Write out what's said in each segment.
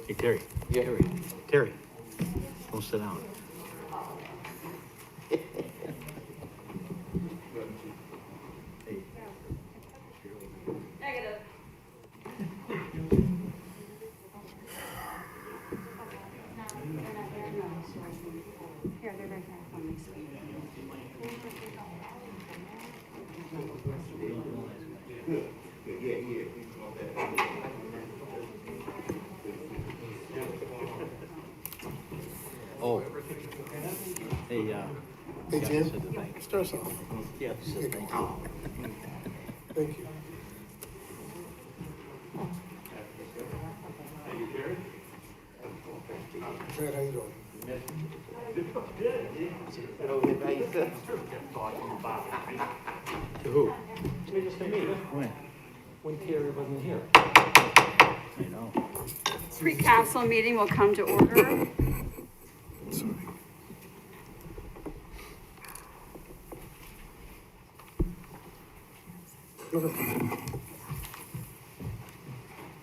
Hey, Terry. Yeah. Terry, don't sit down. Hey. Negative. Here, they're right back on me. Oh. Hey, Hey, yeah, Jim. said the thank you. Start us off. Yeah, said thank you. Thank you. Fred, how you doing? To who? Just to me, When? when Terry wasn't here. I know. Pre-council meeting will come to order. Sorry.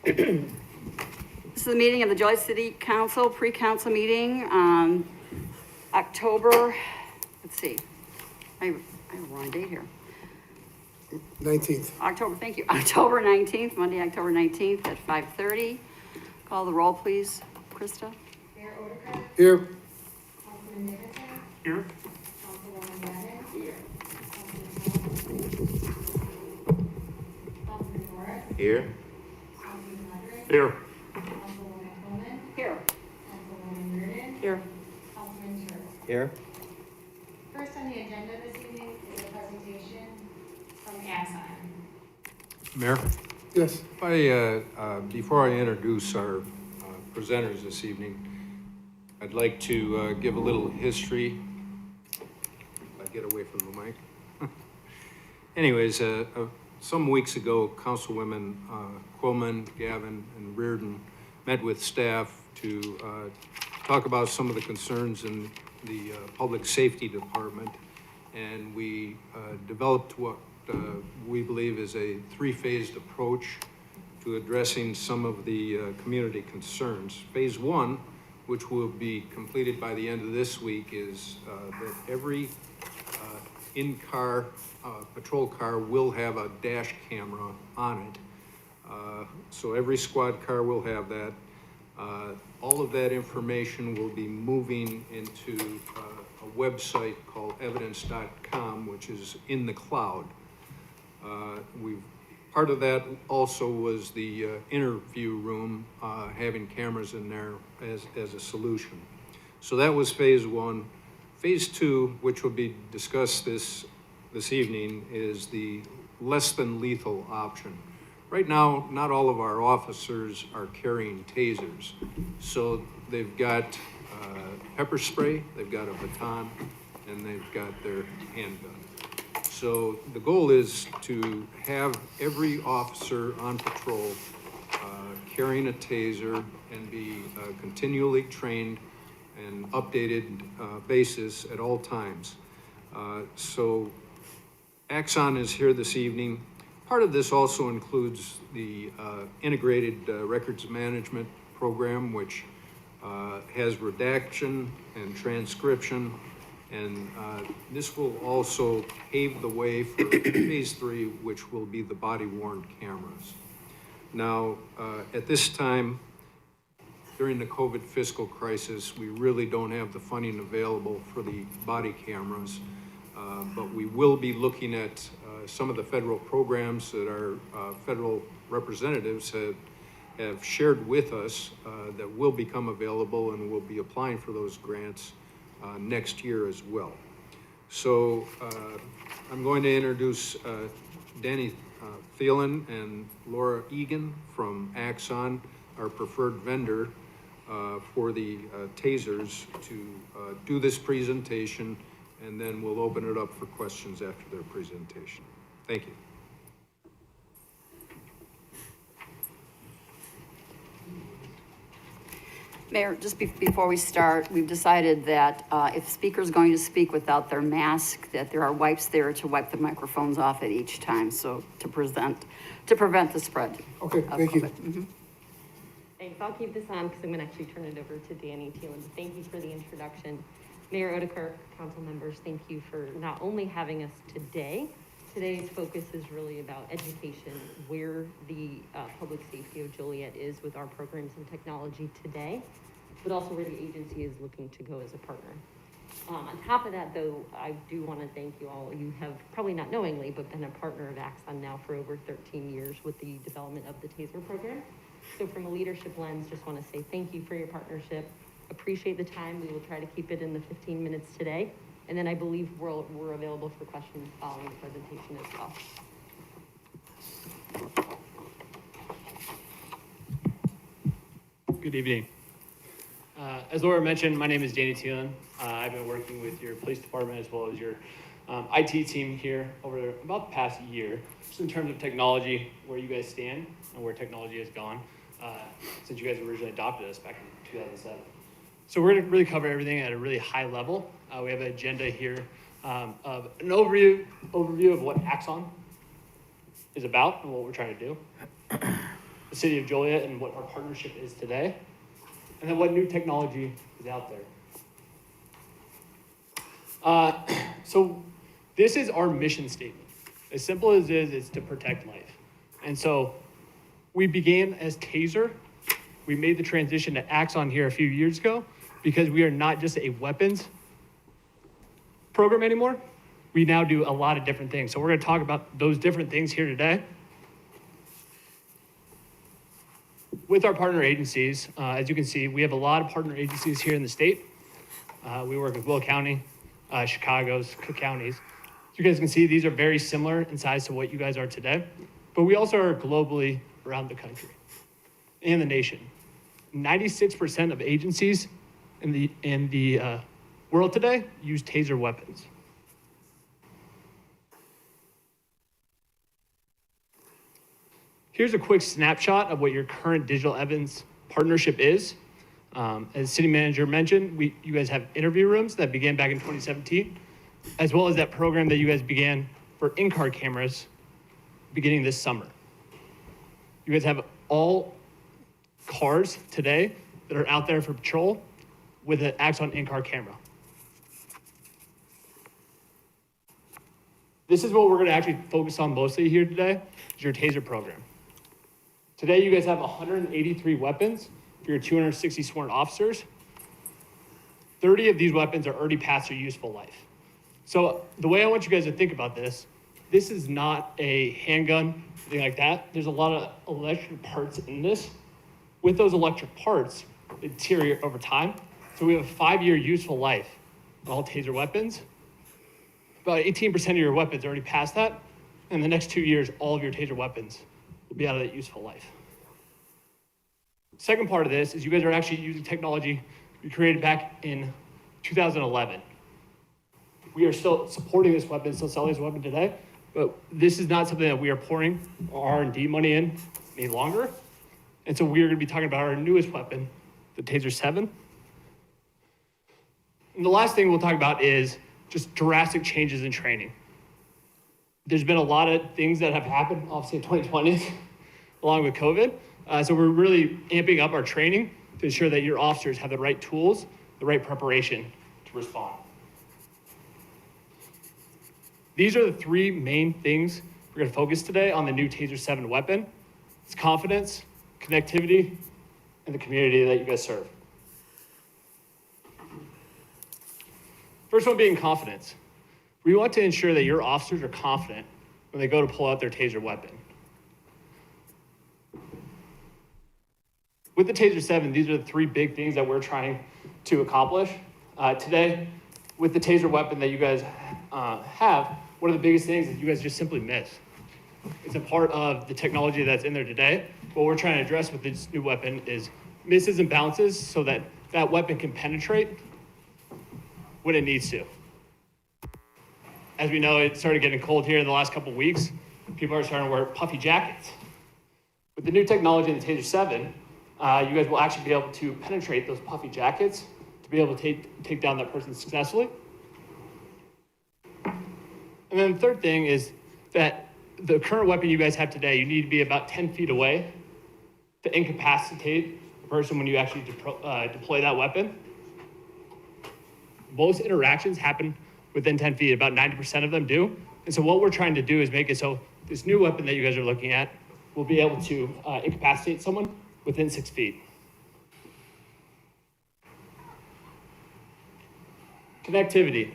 This is the meeting of the Joliet City Council, pre-council meeting, October, let's see, I have a wrong date here. 19th. October, thank you, October 19th, Monday, October 19th at 5:30. Call the roll, please, Krista. Mayor Odekar, Here. Councilman Nicholson, Here. Councilwoman Madden, Here. Councilman Morris, Here? Councilman Ledger, Here. Councilwoman Coleman, Here. Councilwoman Reardon, Here. Councilman Turtle. Here. First on the agenda this evening is a presentation from Axon. Mayor, Yes. before I introduce our presenters this evening, I'd like to give a little history. If I get away from the mic. Anyways, some weeks ago, Councilwomen Quillman, Gavin, and Reardon met with staff to talk about some of the concerns in the Public Safety Department. And we developed what we believe is a three-phased approach to addressing some of the community concerns. Phase one, which will be completed by the end of this week, is that every in-car patrol car will have a dash camera on it. So every squad car will have that. All of that information will be moving into a website called evidence.com, which is in the cloud. Part of that also was the interview room, having cameras in there as a solution. So that was phase one. Phase two, which will be discussed this evening, is the less than lethal option. Right now, not all of our officers are carrying tasers. So they've got pepper spray, they've got a baton, and they've got their handgun. So the goal is to have every officer on patrol carrying a taser and be continually trained and updated basis at all times. So Axon is here this evening. Part of this also includes the integrated records management program, which has redaction and transcription. And this will also pave the way for phase three, which will be the body-worn cameras. Now, at this time, during the COVID fiscal crisis, we really don't have the funding available for the body cameras, but we will be looking at some of the federal programs that our federal representatives have shared with us that will become available, and we'll be applying for those grants next year as well. So I'm going to introduce Danny Thielen and Laura Egan from Axon, our preferred vendor for the tasers, to do this presentation, and then we'll open it up for questions after their presentation. Thank you. Mayor, just before we start, we've decided that if speaker's going to speak without their mask, that there are wipes there to wipe the microphones off at each time, so to prevent the spread. Okay, of thank you. COVID. Mhm. Thanks, I'll keep this on because I'm gonna actually turn it over to Danny too, and thank you for the introduction. Mayor Odekirk, council members, thank you for not only having us today. Today's focus is really about education, where the public safety of Joliet is with our programs and technology today, but also where the agency is looking to go as a partner. On top of that, though, I do want to thank you all. You have, probably not knowingly, but been a partner of Axon now for over 13 years with the development of the TASER program. So from a leadership lens, just want to say thank you for your partnership. Appreciate the time. We will try to keep it in the 15 minutes today. And then I believe we're available for questions following the presentation as well. Good evening. As Laura mentioned, my name is Danny Thielen. I've been working with your police department as well as your IT team here over about the past year, just in terms of technology, where you guys stand and where technology has gone since you guys originally adopted us back in 2007. So we're going to really cover everything at a really high level. We have an agenda here of an overview of what Axon is about and what we're trying to do, the city of Joliet and what our partnership is today, and then what new technology is out there. So this is our mission statement. As simple as it is, it's to protect life. And so we began as TASER. We made the transition to Axon here a few years ago because we are not just a weapons program anymore. We now do a lot of different things. So we're going to talk about those different things here today. With our partner agencies, as you can see, we have a lot of partner agencies here in the state. We work with Will County, Chicago's, Cook Counties. As you guys can see, these are very similar in size to what you guys are today, but we also are globally around the country and the nation. 96% of agencies in the world today use TASER weapons. Here's a quick snapshot of what your current digital evidence partnership is. As city manager mentioned, you guys have interview rooms that began back in 2017, as well as that program that you guys began for in-car cameras beginning this summer. You guys have all cars today that are out there for patrol with an Axon in-car camera. This is what we're going to actually focus on mostly here today, is your TASER program. Today, you guys have 183 weapons for your 260 sworn officers. 30 of these weapons are already past their useful life. So the way I want you guys to think about this is not a handgun, anything like that. There's a lot of electric parts in this. With those electric parts, they deteriorate over time. So we have a 5-year useful life on all TASER weapons. About 18% of your weapons are already past that. In the next 2 years, all of your TASER weapons will be out of that useful life. Second part of this is you guys are actually using technology we created back in 2011. We are still supporting this weapon, still selling this weapon today, but this is not something that we are pouring our R&D money in any longer. And so we are going to be talking about our newest weapon, the TASER 7. And the last thing we'll talk about is just drastic changes in training. There's been a lot of things that have happened, obviously in 2020, along with COVID. So we're really amping up our training to ensure that your officers have the right tools, the right preparation to respond. These are the 3 main things we're going to focus today on the new TASER 7 weapon. It's confidence, connectivity, and the community that you guys serve. First one being confidence. We want to ensure that your officers are confident when they go to pull out their TASER weapon. With the TASER 7, these are the 3 big things that we're trying to accomplish. Today, with the TASER weapon that you guys have, one of the biggest things is you guys just simply miss. It's a part of the technology that's in there today. What we're trying to address with this new weapon is misses and bounces so that that weapon can penetrate when it needs to. As we know, it started getting cold here in the last couple of weeks. People are starting to wear puffy jackets. With the new technology in the TASER 7, you guys will actually be able to penetrate those puffy jackets to be able to take down that person successfully. And then the third thing is that the current weapon you guys have today, you need to be about 10 feet away to incapacitate person when you actually deploy that weapon. Most interactions happen within 10 feet, about 90% of them do. And so what we're trying to do is make it so this new weapon that you guys are looking at will be able to incapacitate someone within 6 feet. Connectivity.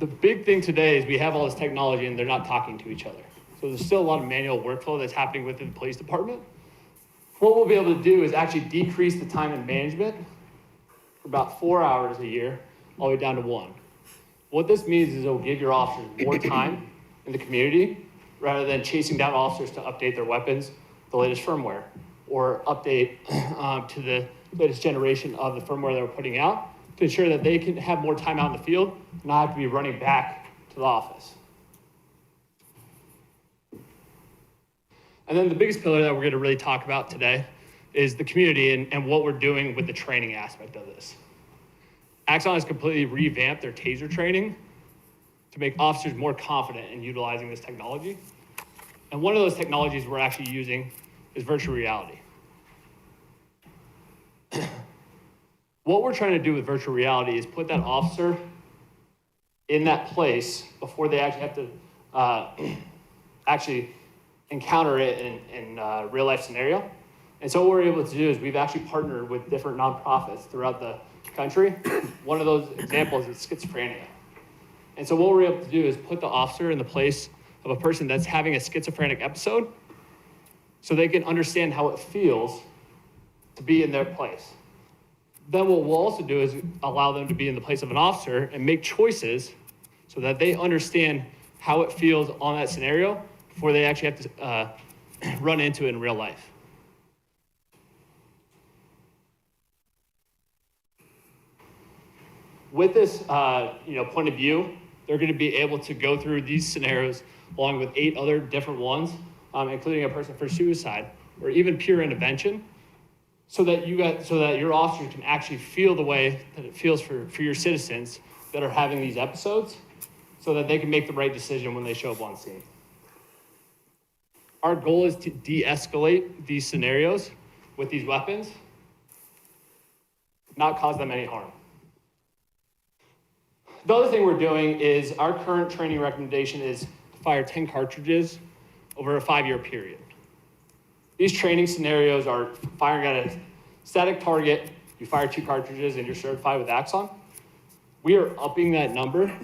The big thing today is we have all this technology and they're not talking to each other. So there's still a lot of manual workflow that's happening within the police department. What we'll be able to do is actually decrease the time in management from about 4 hours a year all the way down to 1. What this means is it will give your officers more time in the community rather than chasing down officers to update their weapons, the latest firmware, or update to the latest generation of the firmware that we're putting out to ensure that they can have more time out in the field and not have to be running back to the office. And then the biggest pillar that we're going to really talk about today is the community and what we're doing with the training aspect of this. Axon has completely revamped their TASER training to make officers more confident in utilizing this technology. And one of those technologies we're actually using is virtual reality. What we're trying to do with virtual reality is put that officer in that place before they actually have to actually encounter it in a real life scenario. And so what we're able to do is we've actually partnered with different nonprofits throughout the country. One of those examples is schizophrenia. And so what we're able to do is put the officer in the place of a person that's having a schizophrenic episode so they can understand how it feels to be in their place. Then what we'll also do is allow them to be in the place of an officer and make choices so that they understand how it feels on that scenario before they actually have to run into it in real life. With this point of view, they're going to be able to go through these scenarios along with 8 other different ones, including a person for suicide or even peer intervention, so that your officers can actually feel the way that it feels for your citizens that are having these episodes, so that they can make the right decision when they show up on scene. Our goal is to de-escalate these scenarios with these weapons, not cause them any harm. The other thing we're doing is our current training recommendation is to fire 10 cartridges over a 5-year period. These training scenarios are firing at a static target, you fire 2 cartridges and you're certified with Axon. We are upping that number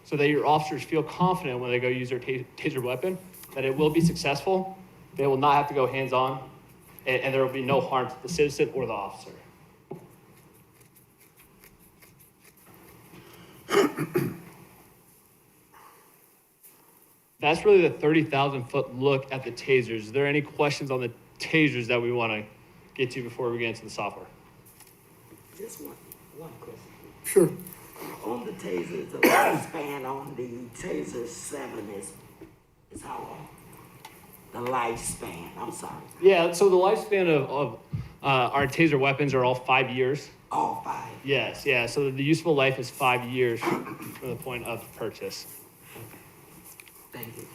so that your officers feel confident when they go use their TASER weapon, that it will be successful, they will not have to go hands-on, and there will be no harm to the citizen or the officer. That's really the 30,000-foot look at the TASERs. Is there any questions on the TASERs that we want to get to before we get into the software? Just one question. Sure. On the TASER, the lifespan on the TASER 7 is how long? The lifespan, I'm sorry. Yeah, so the lifespan of our TASER weapons are all 5 years. All 5? Yes, yeah, so the useful life is 5 years from the point of purchase. Thank you.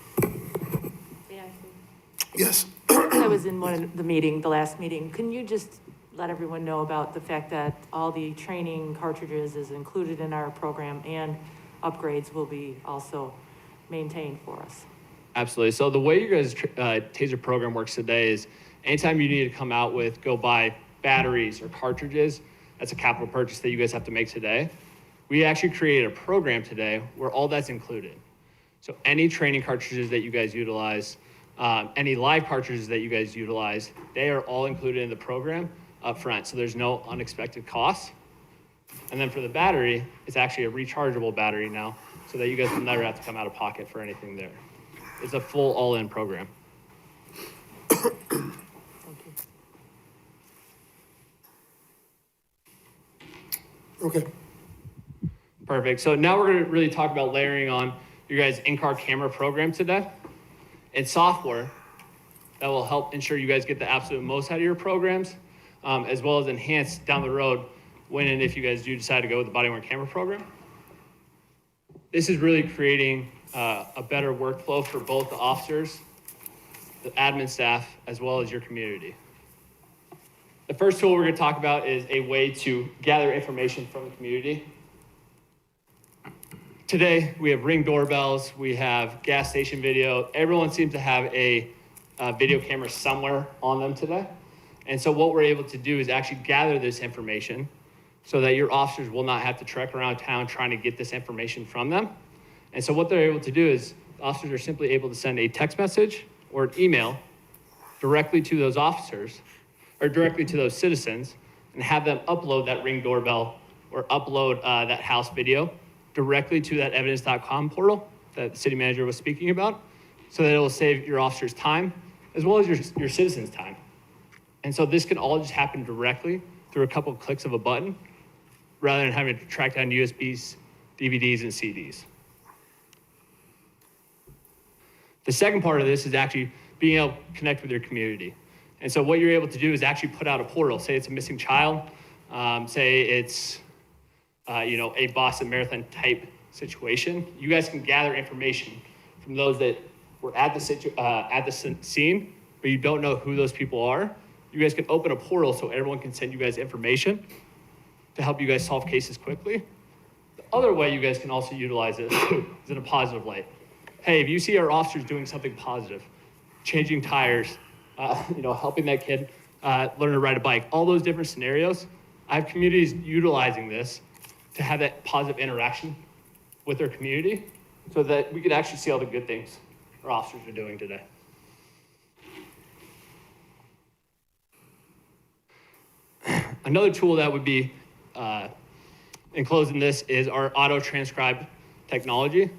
Yeah, I see. Yes. I was in the last meeting. Can you just let everyone know about the fact that all the training cartridges is included in our program and upgrades will be also maintained for us? Absolutely. So the way you guys' TASER program works today is anytime you need to go buy batteries or cartridges, that's a capital purchase that you guys have to make today. We actually created a program today where all that's included. So any training cartridges that you guys utilize, any live cartridges that you guys utilize, they are all included in the program up front. So there's no unexpected costs. And then for the battery, it's actually a rechargeable battery now, so that you guys will never have to come out of pocket for anything there. It's a full all-in program. Thank you. Okay. Perfect. So now we're going to really talk about layering on your guys' in-car camera program today and software that will help ensure you guys get the absolute most out of your programs, as well as enhance down the road when and if you guys do decide to go with the body-worn camera program. This is really creating a better workflow for both the officers, the admin staff, as well as your community. The first tool we're going to talk about is a way to gather information from the community. Today, we have Ring doorbells, we have gas station video. Everyone seems to have a video camera somewhere on them today. And so what we're able to do is actually gather this information so that your officers will not have to trek around town trying to get this information from them. And so what they're able to do is officers are simply able to send a text message or an email directly to those officers or directly to those citizens and have them upload that Ring doorbell or upload that house video directly to that evidence.com portal that the city manager was speaking about, so that it will save your officers time as well as your citizens time. And so this can all just happen directly through a couple of clicks of a button rather than having to track down USBs, DVDs, and CDs. The second part of this is actually being able to connect with your community. And so what you're able to do is actually put out a portal. Say it's a missing child, say it's a Boston Marathon type situation. You guys can gather information from those that were at the scene, but you don't know who those people are. You guys can open a portal so everyone can send you guys information to help you guys solve cases quickly. The other way you guys can also utilize this is in a positive light. Hey, if you see our officers doing something positive, changing tires, helping that kid learn to ride a bike, all those different scenarios, I have communities utilizing this to have that positive interaction with their community so that we could actually see all the good things our officers are doing today. Another tool that would be enclosed in this is our auto transcribe technology.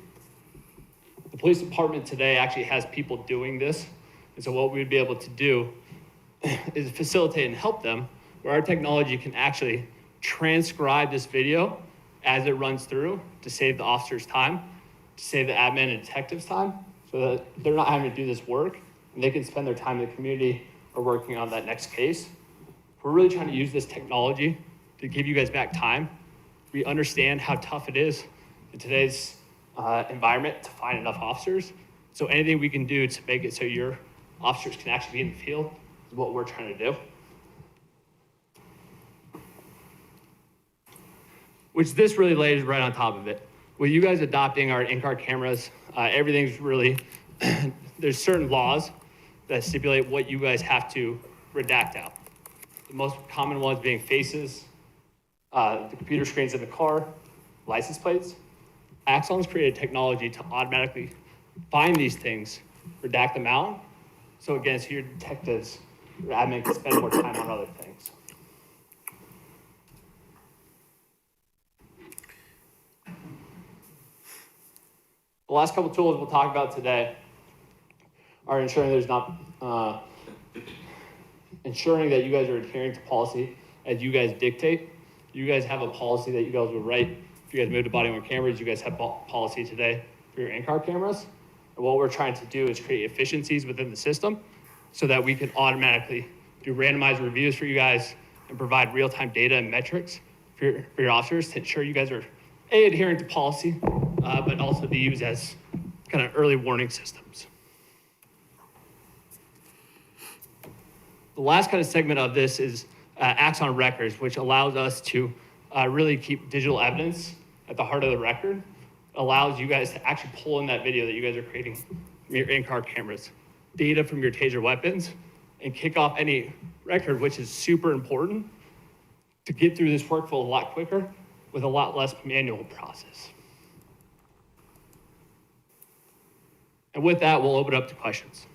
The police department today actually has people doing this. And so what we would be able to do is facilitate and help them where our technology can actually transcribe this video as it runs through to save the officer's time, to save the admin and detectives time, so that they're not having to do this work and they can spend their time in the community or working on that next case. We're really trying to use this technology to give you guys back time. We understand how tough it is in today's environment to find enough officers. So anything we can do to make it so your officers can actually be in the field is what we're trying to do. Which this really lays right on top of it. With you guys adopting our in-car cameras, everything's really, there's certain laws that stipulate what you guys have to redact out. The most common ones being faces, the computer screens in the car, license plates. Axon's created technology to automatically find these things, redact them out, so again, so your detectives, your admin can spend more time on other things. The last couple tools we'll talk about today are ensuring that you guys are adhering to policy as you guys dictate. You guys have a policy that you guys will write. If you guys move to body-worn cameras, you guys have policy today for your in-car cameras. And what we're trying to do is create efficiencies within the system so that we can automatically do randomized reviews for you guys and provide real-time data and metrics for your officers to ensure you guys are adhering to policy, but also to use as kind of early warning systems. The last kind of segment of this is Axon Records, which allows us to really keep digital evidence at the heart of the record. Allows you guys to actually pull in that video that you guys are creating from your in-car cameras, data from your TASER weapons, and kick off any record, which is super important to get through this workflow a lot quicker with a lot less manual process. And with that, we'll open up to questions.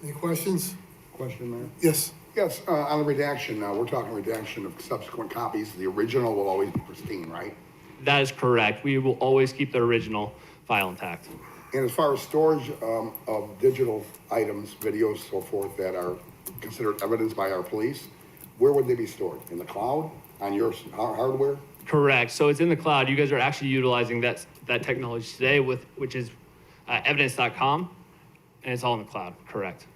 Any questions? Question, Mayor? Yes. Yes, on the redaction, we're talking redaction of subsequent copies. The original will always be pristine, right? That is correct. We will always keep the original file intact. And as far as storage of digital items, videos, so forth, that are considered evidence by our police, where would they be stored? In the cloud, on your hardware? Correct. So it's in the cloud. You guys are actually utilizing that technology today, which is evidence.com, and it's all in the cloud. Correct.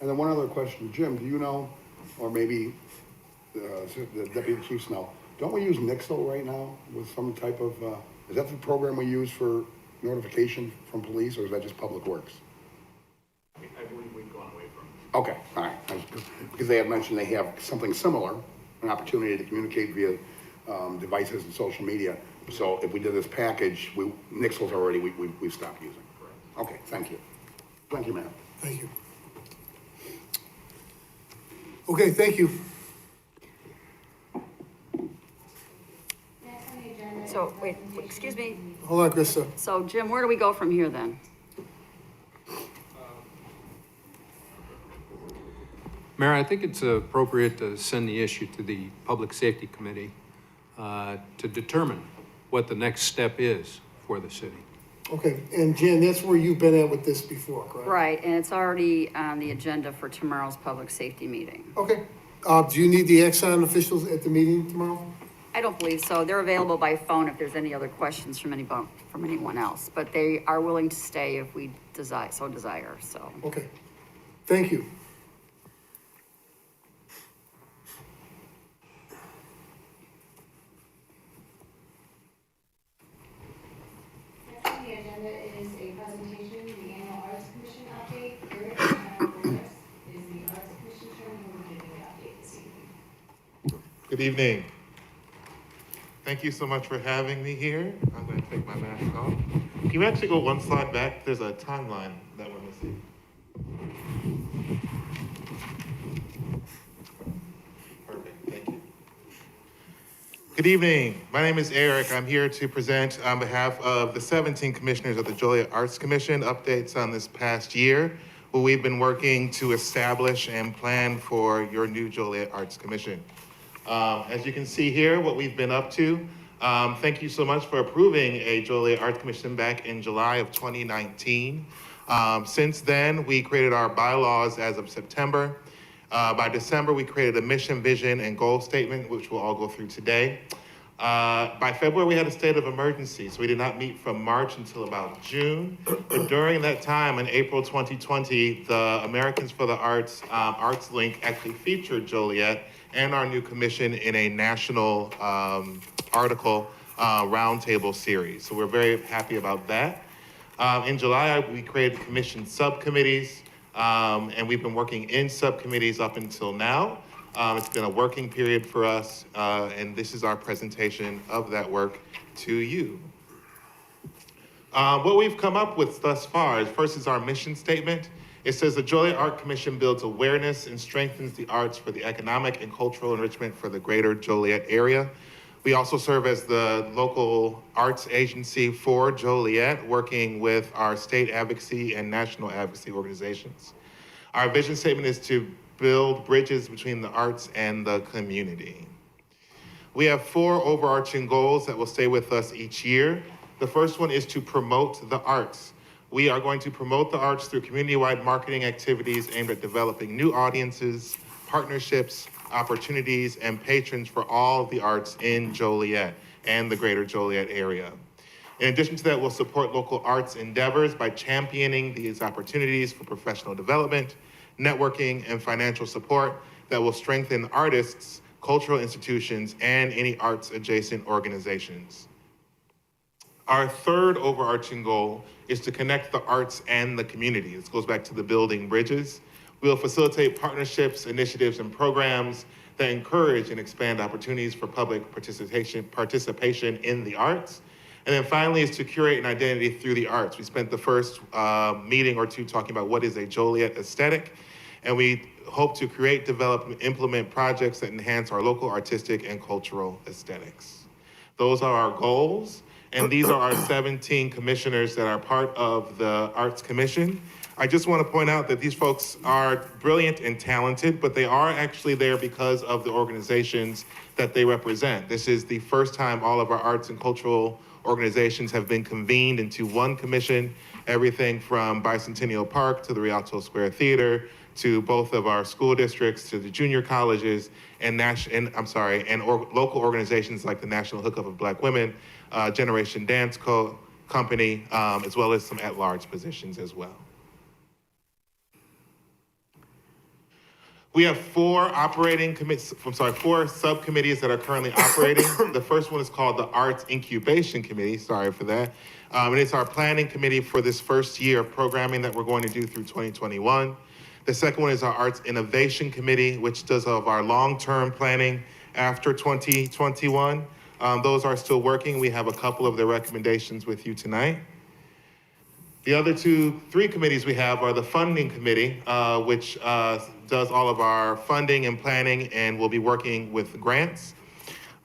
And then one other question, Jim, do you know, or maybe the deputy chiefs know, don't we use Nixle right now with some type of, is that the program we use for notification from police, or is that just Public Works? I believe we've gone away from it. Okay, all right. because they have mentioned they have something similar, an opportunity to communicate via devices and social media. So if we did this package, Nixles already, we stopped using. Okay, thank you. Thank you, ma'am. Thank you. Okay, thank you. Next on the agenda. So, is wait, presentation- excuse me. Hold on, Krista. So Jim, where do we go from here then? Mayor, I think it's appropriate to send the issue to the Public Safety Committee to determine what the next step is for the city. Okay, and Jan, that's where you've been at with this before, correct? Right, and it's already on the agenda for tomorrow's public safety meeting. Okay. Do you need the Exxon officials at the meeting tomorrow? I don't believe so. They're available by phone if there's any other questions from anyone else, but they are willing to stay if we desire, so. Okay. Thank you. Next on the agenda is a presentation, the annual Arts Commission update. Eric Morris is the Arts Commission chairman who will give you the update this evening. Good evening. Thank you so much for having me here. I'm going to take my mask off. Can you actually go one slide back? There's a timeline that we're missing. Perfect, thank you. Good evening. My name is Eric. I'm here to present on behalf of the 17 commissioners of the Joliet Arts Commission updates on this past year, where we've been working to establish and plan for your new Joliet Arts Commission. As you can see here, what we've been up to. Thank you so much for approving a Joliet Arts Commission back in July of 2019. Since then, we created our bylaws as of September. By December, we created a mission, vision, and goal statement, which we'll all go through today. By February, we had a state of emergency, so we did not meet from March until about June. But during that time, in April 2020, the Americans for the Arts Arts Link actually featured Joliet and our new commission in a national article roundtable series. So we're very happy about that. In July, we created commission subcommittees, and we've been working in subcommittees up until now. It's been a working period for us, and this is our presentation of that work to you. What we've come up with thus far is first is our mission statement. It says the Joliet Art Commission builds awareness and strengthens the arts for the economic and cultural enrichment for the greater Joliet area. We also serve as the local arts agency for Joliet, working with our state advocacy and national advocacy organizations. Our vision statement is to build bridges between the arts and the community. We have 4 overarching goals that will stay with us each year. The first one is to promote the arts. We are going to promote the arts through community-wide marketing activities aimed at developing new audiences, partnerships, opportunities, and patrons for all of the arts in Joliet and the greater Joliet area. In addition to that, we'll support local arts endeavors by championing these opportunities for professional development, networking, and financial support that will strengthen artists, cultural institutions, and any arts-adjacent organizations. Our third overarching goal is to connect the arts and the community. This goes back to the building bridges. We'll facilitate partnerships, initiatives, and programs that encourage and expand opportunities for public participation in the arts. And then finally is to curate an identity through the arts. We spent the first meeting or two talking about what is a Joliet aesthetic, and we hope to create, develop, and implement projects that enhance our local artistic and cultural aesthetics. Those are our goals. And these are our 17 commissioners that are part of the Arts Commission. I just want to point out that these folks are brilliant and talented, but they are actually there because of the organizations that they represent. This is the first time all of our arts and cultural organizations have been convened into one commission, everything from Bicentennial Park to the Rialto Square Theater, to both of our school districts, to the junior colleges, and local organizations like the National Hookup of Black Women, Generation Dance Company, as well as some at-large positions as well. We have 4 subcommittees that are currently operating. The first one is called the Arts Incubation Committee, sorry for that. And it's our planning committee for this first year of programming that we're going to do through 2021. The second one is our Arts Innovation Committee, which does all of our long-term planning after 2021. Those are still working. We have a couple of their recommendations with you tonight. The other three committees we have are the Funding Committee, which does all of our funding and planning and will be working with grants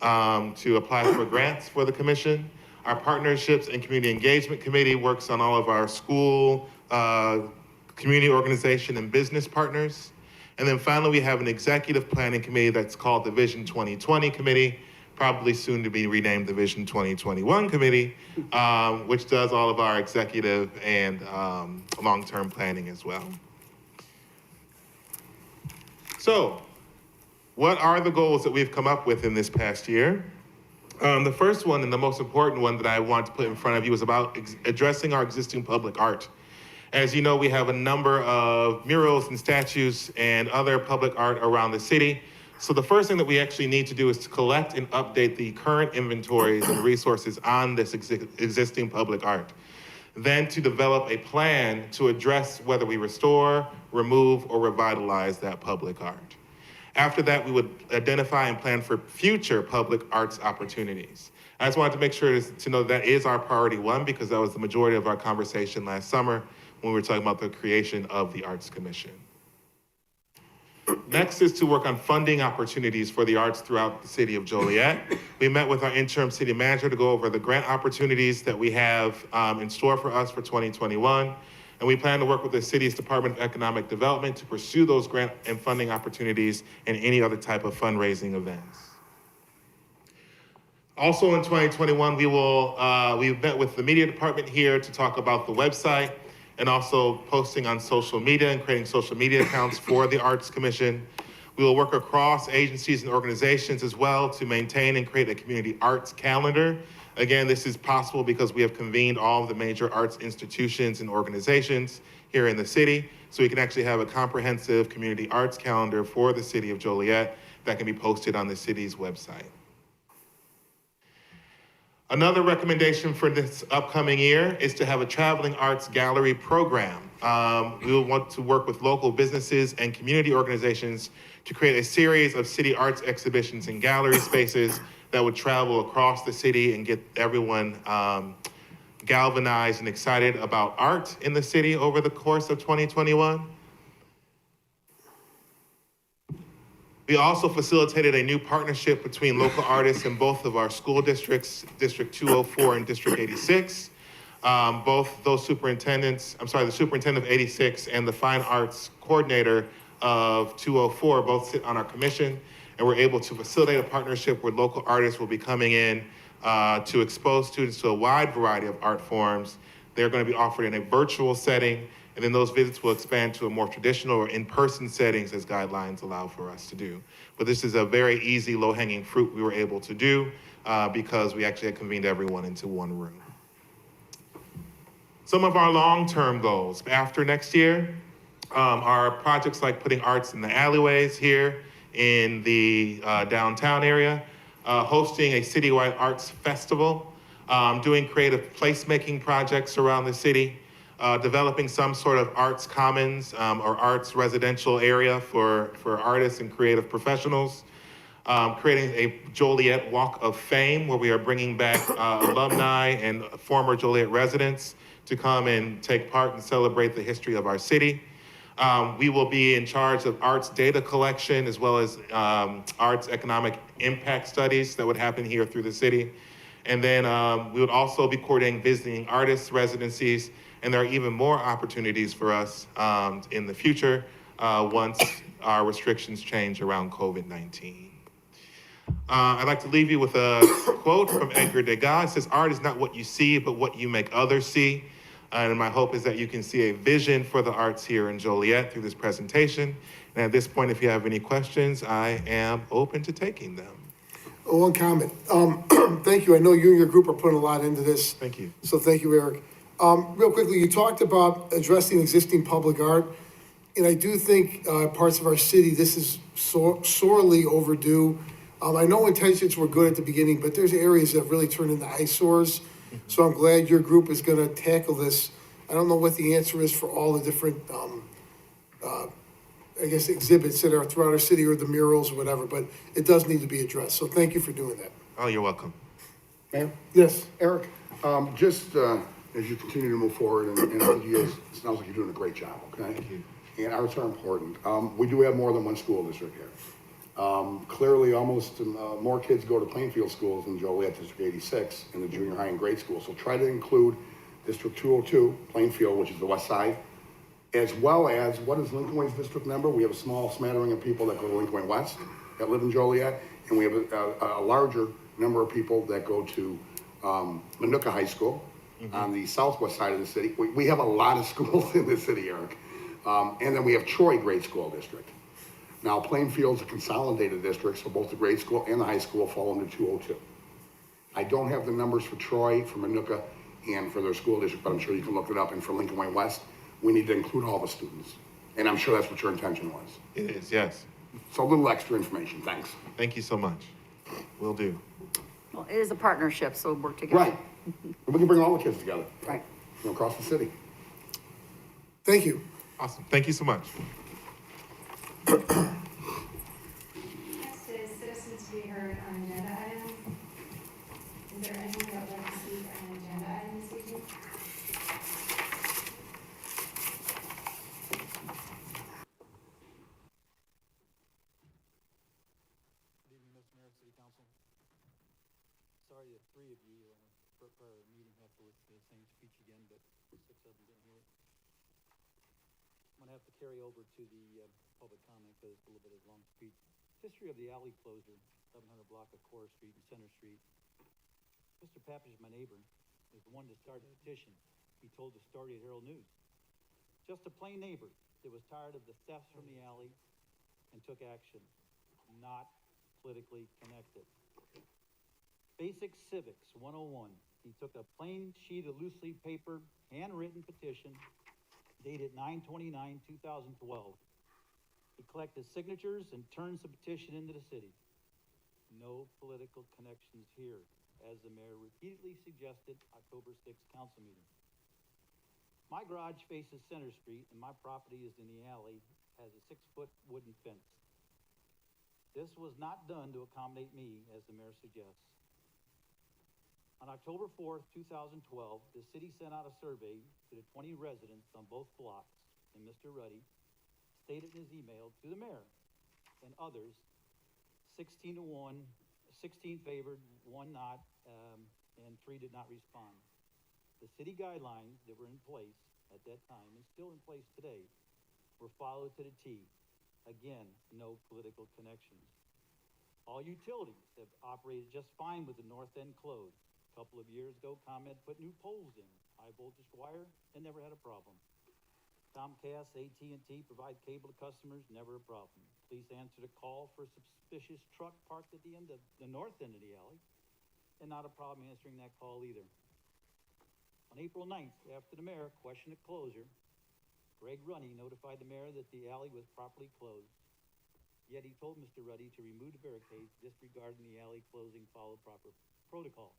to apply for grants for the commission. Our Partnerships and Community Engagement Committee works on all of our school, community organization, and business partners. And then finally, we have an Executive Planning Committee that's called the Vision 2020 Committee, probably soon to be renamed the Vision 2021 Committee, which does all of our executive and long-term planning as well. So, what are the goals that we've come up with in this past year? The first one and the most important one that I want to put in front of you is about addressing our existing public art. As you know, we have a number of murals and statues and other public art around the city. So the first thing that we actually need to do is to collect and update the current inventories and resources on this existing public art. Then to develop a plan to address whether we restore, remove, or revitalize that public art. After that, we would identify and plan for future public arts opportunities. I just wanted to make sure to know that is our priority one, because that was the majority of our conversation last summer when we were talking about the creation of the Arts Commission. Next is to work on funding opportunities for the arts throughout the city of Joliet. We met with our interim city manager to go over the grant opportunities that we have in store for us for 2021. And we plan to work with the city's Department of Economic Development to pursue those grant and funding opportunities and any other type of fundraising events. Also in 2021, we've met with the media department here to talk about the website and also posting on social media and creating social media accounts for the Arts Commission. We will work across agencies and organizations as well to maintain and create a community arts calendar. Again, this is possible because we have convened all of the major arts institutions and organizations here in the city, so we can actually have a comprehensive community arts calendar for the city of Joliet that can be posted on the city's website. Another recommendation for this upcoming year is to have a traveling arts gallery program. We will want to work with local businesses and community organizations to create a series of city arts exhibitions and gallery spaces that would travel across the city and get everyone galvanized and excited about art in the city over the course of 2021. We also facilitated a new partnership between local artists in both of our school districts, District 204 and District 86. Both those superintendents, the superintendent of 86 and the fine arts coordinator of 204 both sit on our commission, and we're able to facilitate a partnership where local artists will be coming in to expose students to a wide variety of art forms. They're going to be offered in a virtual setting, and then those visits will expand to a more traditional or in-person settings as guidelines allow for us to do. But this is a very easy, low-hanging fruit we were able to do because we actually had convened everyone into one room. Some of our long-term goals after next year are projects like putting arts in the alleyways here in the downtown area, hosting a citywide arts festival, doing creative placemaking projects around the city, developing some sort of arts commons or arts residential area for artists and creative professionals, creating a Joliet Walk of Fame where we are bringing back alumni and former Joliet residents to come and take part and celebrate the history of our city. We will be in charge of arts data collection as well as arts economic impact studies that would happen here through the city. And then we would also be coordinating visiting artists residencies, and there are even more opportunities for us in the future once our restrictions change around COVID-19. I'd like to leave you with a quote from Edgar Degas. It says, "Art is not what you see, but what you make others see." And my hope is that you can see a vision for the arts here in Joliet through this presentation. And at this point, if you have any questions, I am open to taking them. One comment. Thank you. I know you and your group are putting a lot into this. Thank you. So thank you, Eric. Real quickly, you talked about addressing existing public art. And I do think parts of our city, this is sorely overdue. I know intentions were good at the beginning, but there's areas that really turn into eyesores. So I'm glad your group is going to tackle this. I don't know what the answer is for all the different I guess, exhibits that are throughout our city or the murals or whatever, but it does need to be addressed. So thank you for doing that. Oh, you're welcome. Mayor? Yes, Eric, just as you continue to move forward, and I think you guys, it sounds like you're doing a great job, okay? Thank you. And arts are important. We do have more than one school district here. Clearly, almost more kids go to Plainfield schools than Joliet District 86 in the junior high and grade school. So try to include District 202, Plainfield, which is the west side, as well as, what is Lincoln Way's district number? We have a small smattering of people that go to Lincoln Way West, that live in Joliet, and we have a larger number of people that go to Manuka High School on the southwest side of the city. We have a lot of schools in the city, Eric. And then we have Troy Grade School District. Now, Plainfield's a consolidated district, so both the grade school and the high school fall under 202. I don't have the numbers for Troy, for Manuka, and for their school district, but I'm sure you can look it up. And for Lincoln Way West, we need to include all the students. And I'm sure that's what your intention was. It is, yes. So a little extra information, thanks. Thank you so much. Will do. Well, it is a partnership, so we'll work together. Right. And we can bring all the kids together, Right. across the city. thank you. Awesome. Thank you so much. Next is citizens to be heard on agenda items. Is there anyone that would like to speak on an agenda item this evening? Good evening, Mr. Mayor, City Council. Sorry that three of you, for our meeting have to listen to the same speech again, but 6 of them didn't hear it. I'm gonna have to carry over to the, public comment, because it's a little bit of a long speech. History of the alley closure, 1100 block of Core Street and Center Street. Mr. Papich, my neighbor, is the one that started the petition. He told the story at Herald News. Just a plain neighbor that was tired of the thefts from the alley and took action, not politically connected. Basic Civics 101. He took a plain sheet of loose leaf paper, handwritten petition, dated 9/29/2012. He collected signatures and turns the petition into the city. No political connections here, as the mayor repeatedly suggested October 6th council meeting. My garage faces Center Street and my property is in the alley, has a 6-foot wooden fence. This was not done to accommodate me, as the mayor suggests. On October 4th, 2012, the city sent out a survey to the 20 residents on both blocks, and Mr. Ruddy stated in his email to the mayor and others, 16-1, 16 favored, 1 not, and 3 did not respond. The city guidelines that were in place at that time, and still in place today, were followed to the T. Again, no political connections. All utilities have operated just fine with the north end closed. A couple of years ago, ComEd put new poles in, high voltage wire, and never had a problem. Comcast, AT&T provide cable to customers, never a problem. Police answered a call for a suspicious truck parked at the end of the north end of the alley, and not a problem answering that call either. On April 9th, after the mayor questioned the closure, Greg Runny notified the mayor that the alley was properly closed. Yet he told Mr. Ruddy to remove the barricades, disregarding the alley closing followed proper protocol.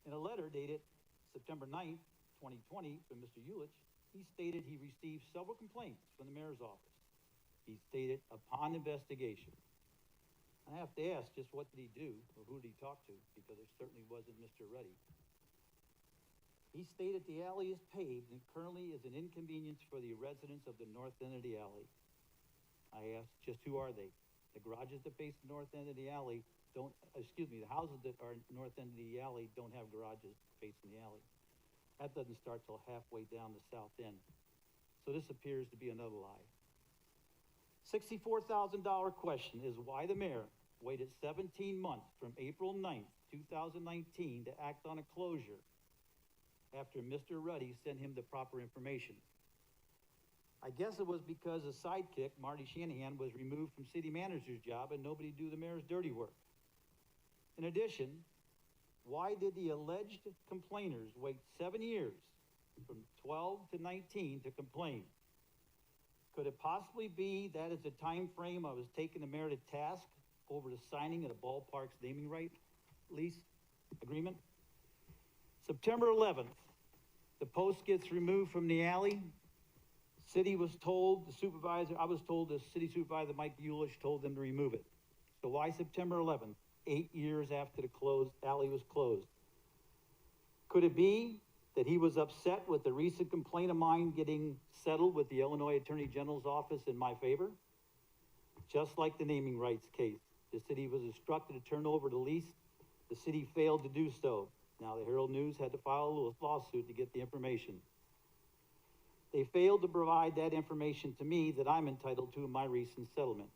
In a letter dated September 9th, 2020, from Mr. Ulich, he stated he received several complaints from the mayor's office. He stated, upon investigation. I have to ask, just what did he do, or who did he talk to, because it certainly wasn't Mr. Ruddy. He stated the alley is paved and currently is an inconvenience for the residents of the north end of the alley. I asked, just who are they? The garages that face the north end of the alley the houses that are north end of the alley don't have garages facing the alley. That doesn't start till halfway down the south end. So this appears to be another lie. $64,000 question is why the mayor waited 17 months from April 9th, 2019 to act on a closure after Mr. Ruddy sent him the proper information. I guess it was because a sidekick, Marty Shanahan, was removed from city manager's job and nobody do the mayor's dirty work. In addition, why did the alleged complainers wait 7 years, from 12 to 19, to complain? Could it possibly be that is the time frame I was taking the mayor to task over the signing of the ballpark's naming right lease agreement? September 11th, the post gets removed from the alley. City was told, I was told the city supervisor, Mike Bulish, told them to remove it. So why September 11th, 8 years after the alley was closed? Could it be that he was upset with the recent complaint of mine getting settled with the Illinois Attorney General's office in my favor? Just like the naming rights case, the city was instructed to turn over the lease. The city failed to do so. Now the Herald News had to file a lawsuit to get the information. They failed to provide that information to me that I'm entitled to in my recent settlement.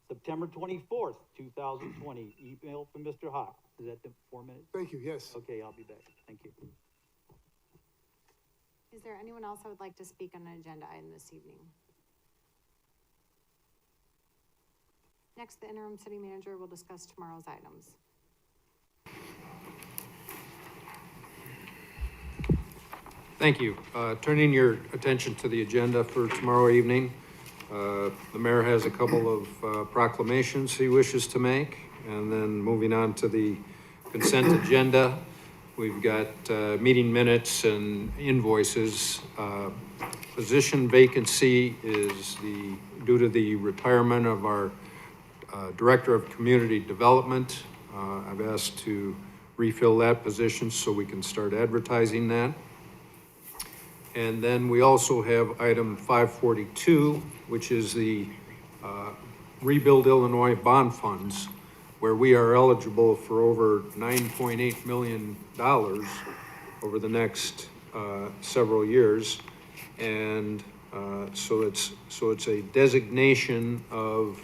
September 24th, 2020, email from Mr. Hawk. Is that the 4 minutes? Thank you, yes. Okay, I'll be back. Thank you. Is there anyone else that would like to speak on an agenda item this evening? Next, the interim city manager will discuss tomorrow's items. Thank you. Turning your attention to the agenda for tomorrow evening, the mayor has a couple of proclamations he wishes to make, and then moving on to the consent agenda, we've got meeting minutes and invoices. Position vacancy is due to the retirement of our Director of Community Development. I've asked to refill that position so we can start advertising that. And then we also have item 542, which is the Rebuild Illinois bond funds, where we are eligible for over $9.8 million over the next several years. And so it's a designation of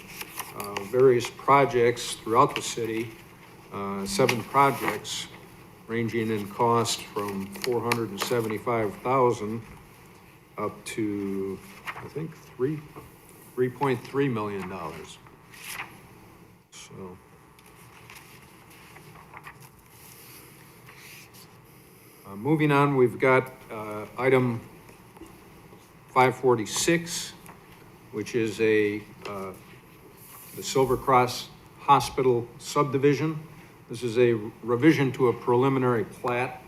various projects throughout the city, 7 projects ranging in cost from $475,000 up to, I think, $3.3 million. So. Moving on, we've got item 546, which is the Silver Cross Hospital subdivision. This is a revision to a preliminary plat.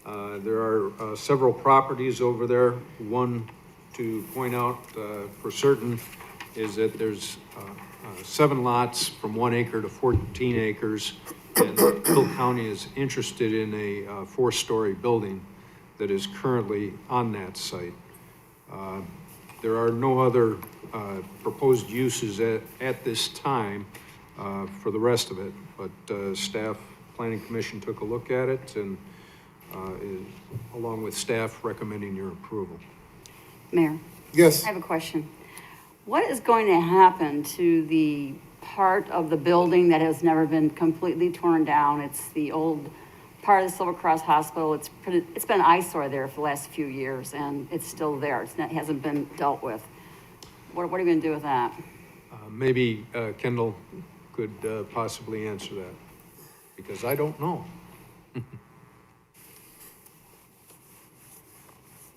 There are several properties over there. One to point out for certain is that there's 7 lots from 1 acre to 14 acres, and Hill County is interested in a 4-story building that is currently on that site. There are no other proposed uses at this time for the rest of it, but staff, Planning Commission took a look at it and is, along with staff, recommending your approval. Mayor, Yes, I have a question. What is going to happen to the part of the building that has never been completely torn down? It's the old part of the Silver Cross Hospital. It's been an eyesore there for the last few years, and it's still there. It hasn't been dealt with. What are you going to do with that? Maybe Kendall could possibly answer that, because I don't know.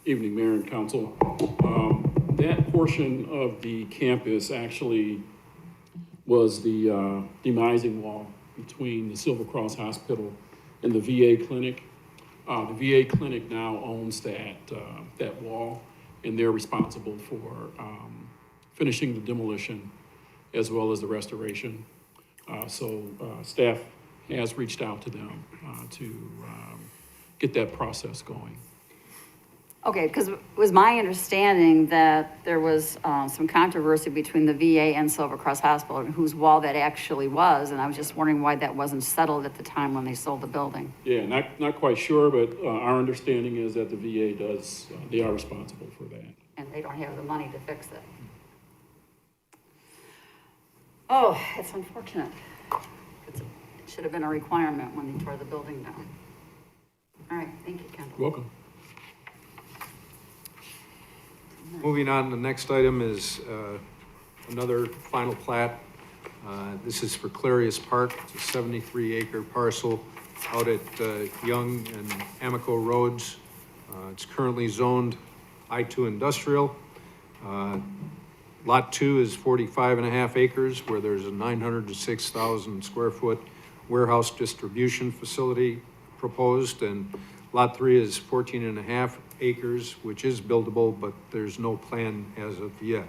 Evening, Mayor and Council. That portion of the campus actually was the demising wall between the Silver Cross Hospital and the VA clinic. The VA clinic now owns that wall, and they're responsible for finishing the demolition as well as the restoration. So staff has reached out to them to get that process going. Okay, because it was my understanding that there was some controversy between the VA and Silver Cross Hospital and whose wall that actually was, and I was just wondering why that wasn't settled at the time when they sold the building. Yeah, not quite sure, but our understanding is that the VA they are responsible for that. And they don't have the money to fix it. Oh, it's unfortunate. It should have been a requirement when they tore the building down. All right, thank you, Kendall. You're welcome. Moving on, the next item is another final plat. This is for Clarius Park. It's a 73-acre parcel out at Young and Amico Roads. It's currently zoned I-2 industrial. Lot 2 is 45.5 acres, where there's a 906,000 square foot warehouse distribution facility proposed, and Lot 3 is 14.5 acres, which is buildable, but there's no plan as of yet.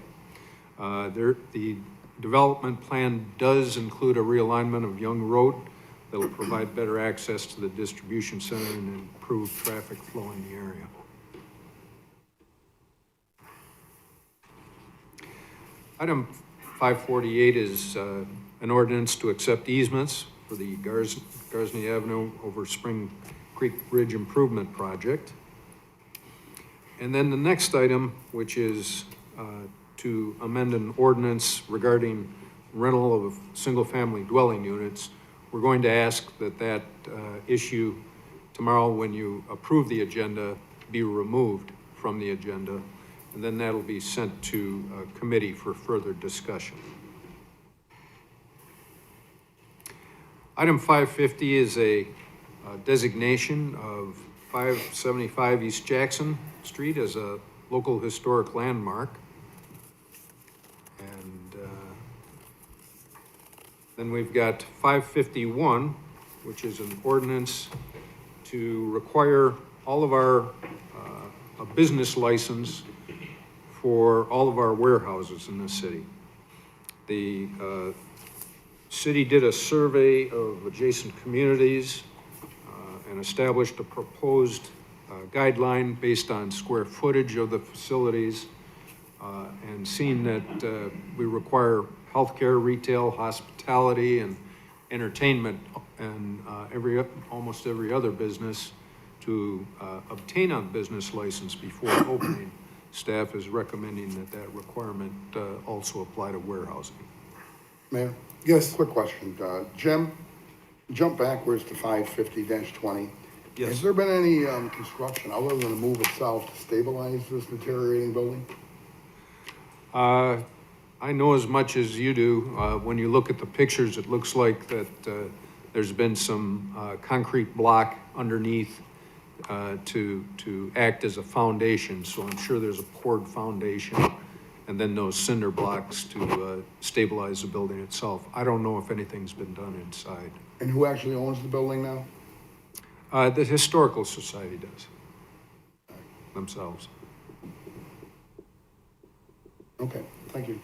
The development plan does include a realignment of Young Road that will provide better access to the distribution center and improve traffic flow in the area. Item 548 is an ordinance to accept easements for the Garsney Avenue over Spring Creek Bridge Improvement Project. And then the next item, which is to amend an ordinance regarding rental of single-family dwelling units. We're going to ask that issue tomorrow, when you approve the agenda, be removed from the agenda, and then that'll be sent to a committee for further discussion. Item 550 is a designation of 575 East Jackson Street as a local historic landmark. And then we've got 551, which is an ordinance to require all of our a business license for all of our warehouses in the city. The city did a survey of adjacent communities and established a proposed guideline based on square footage of the facilities, and seeing that we require healthcare, retail, hospitality, and entertainment, and almost every other business to obtain a business license before opening. Staff is recommending that requirement also apply to warehousing. Mayor? Yes. Quick question. Jim, jump backwards to 550-20. Yes. Has there been any construction other than the move itself to stabilize this deteriorating building? I know as much as you do. When you look at the pictures, it looks like that there's been some concrete block underneath to act as a foundation. So I'm sure there's a poured foundation and then those cinder blocks to stabilize the building itself. I don't know if anything's been done inside. And who actually owns the building now? The Historical Society does themselves. Okay, thank you.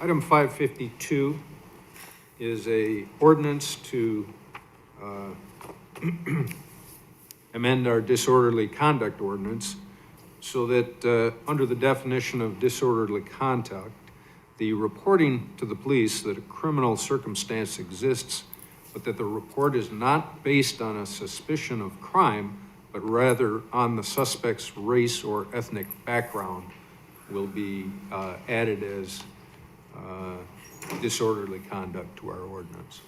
Item 552 is a ordinance to amend our disorderly conduct ordinance so that under the definition of disorderly conduct, the reporting to the police that a criminal circumstance exists, but that the report is not based on a suspicion of crime, but rather on the suspect's race or ethnic background, will be added as disorderly conduct to our ordinance.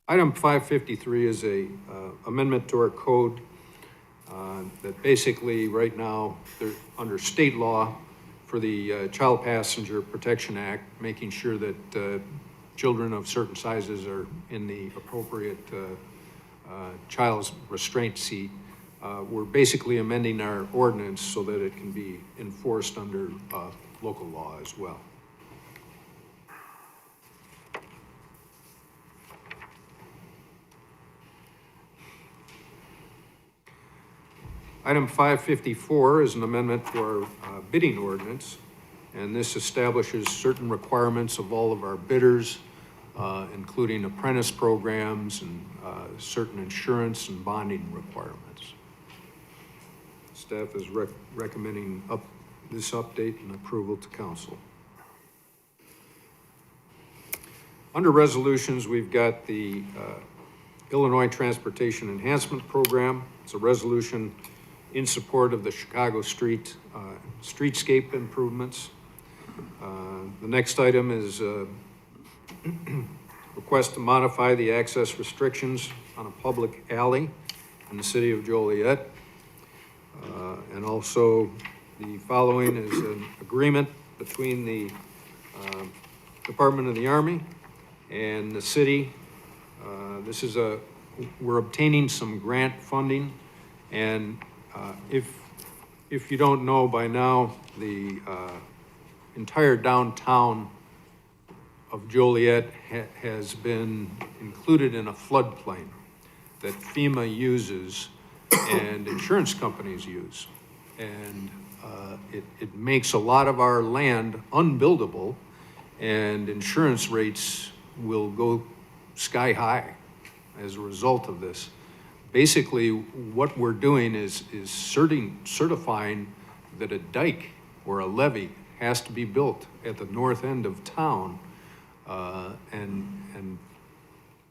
Item 553 is a amendment to our code that basically right now, they're under state law for the Child Passenger Protection Act, making sure that children of certain sizes are in the appropriate child's restraint seat. We're basically amending our ordinance so that it can be enforced under local law as well. Item 554 is an amendment to our bidding ordinance, and this establishes certain requirements of all of our bidders, including apprentice programs and certain insurance and bonding requirements. Staff is recommending this update and approval to council. Under resolutions, we've got the Illinois Transportation Enhancement Program. It's a resolution in support of the Chicago streetscape improvements. The next item is request to modify the access restrictions on a public alley in the city of Joliet. And also the following is an agreement between the Department of the Army and the city. We're obtaining some grant funding, and If you don't know by now, the entire downtown of Joliet has been included in a floodplain that FEMA uses and insurance companies use. And it makes a lot of our land unbuildable, and insurance rates will go sky high as a result of this. Basically, what we're doing is certifying that a dike or a levee has to be built at the north end of town, and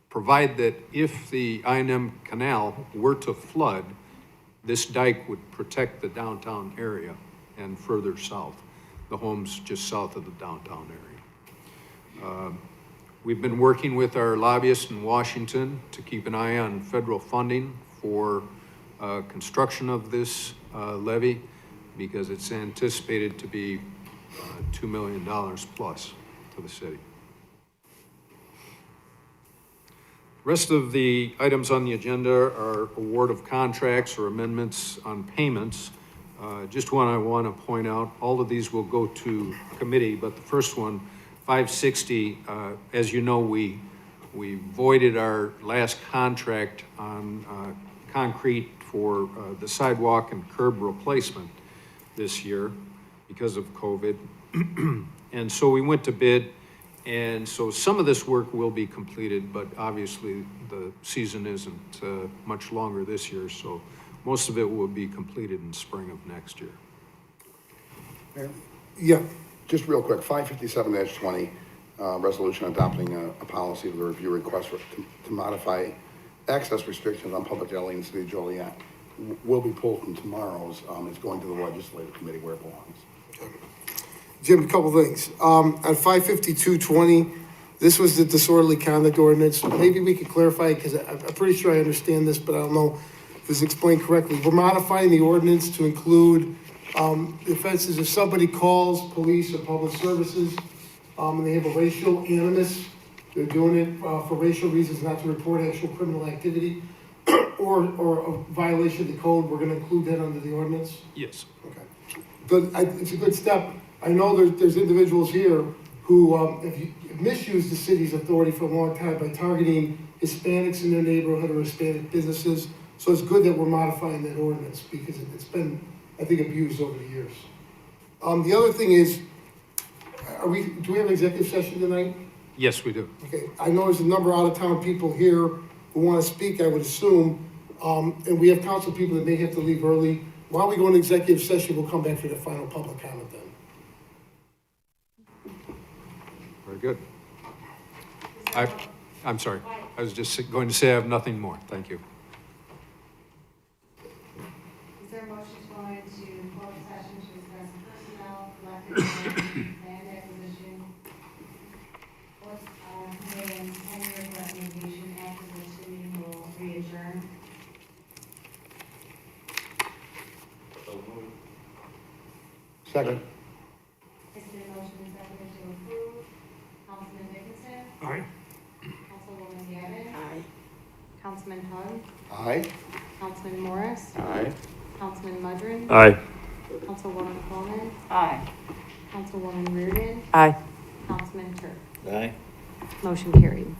provide that if the I&M Canal were to flood, this dike would protect the downtown area and further south, the homes just south of the downtown area. We've been working with our lobbyists in Washington to keep an eye on federal funding for construction of this levee, because it's anticipated to be $2 million plus to the city. Rest of the items on the agenda are award of contracts or amendments on payments. Just one I want to point out, all of these will go to committee, but the first one, 560, as you know, we voided our last contract on concrete for the sidewalk and curb replacement this year because of COVID. And so we went to bid, and so some of this work will be completed, but obviously the season isn't much longer this year, so most of it will be completed in spring of next year. Yeah, Just real quick, 557-20, resolution adopting a policy of the review request to modify access restrictions on public alley in the city of Joliet. Will be pulled from tomorrow's, it's going to the legislative committee where it belongs. Jim, a couple things. On 552-20, this was the disorderly conduct ordinance. Maybe we could clarify, because I'm pretty sure I understand this, but I don't know if it's explained correctly. We're modifying the ordinance to include the offenses if somebody calls police or public services, and they have a racial animus, they're doing it for racial reasons, not to report actual criminal activity, or a violation of the code, we're gonna include that under the ordinance? Yes. Okay. But it's a good step. I know there's individuals here who have misused the city's authority for a long time by targeting Hispanics in their neighborhood or Hispanic businesses. So it's good that we're modifying that ordinance, because it's been, I think, abused over the years. The other thing is, do we have an executive session tonight? Yes, we do. Okay, I know there's a number of out-of-town people here who want to speak, I would assume, and we have council people that may have to leave early. While we go into executive session, we'll come back for the final public comment then. Very good. I'm sorry. I was just going to say I have nothing more. Thank you. Is there a motion to go into closed session to discuss personnel, collective land acquisition, and tenure recommendation, after which the meeting will re-adjourn? Second. Is there a motion and second to approve? Councilman Dickinson? Aye. Councilwoman Gavin? Aye. Councilman Hug? Aye. Councilman Morris? Aye. Councilman Mudron? Aye. Councilwoman Coleman? Aye. Councilwoman Reardon? Aye. Councilman Turk? Aye. Motion carried.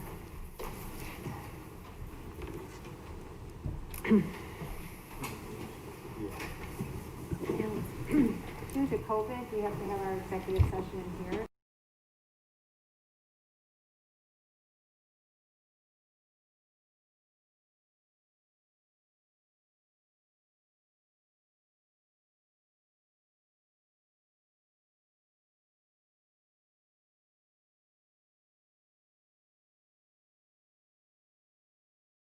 Due to COVID, we have to have our executive session in here.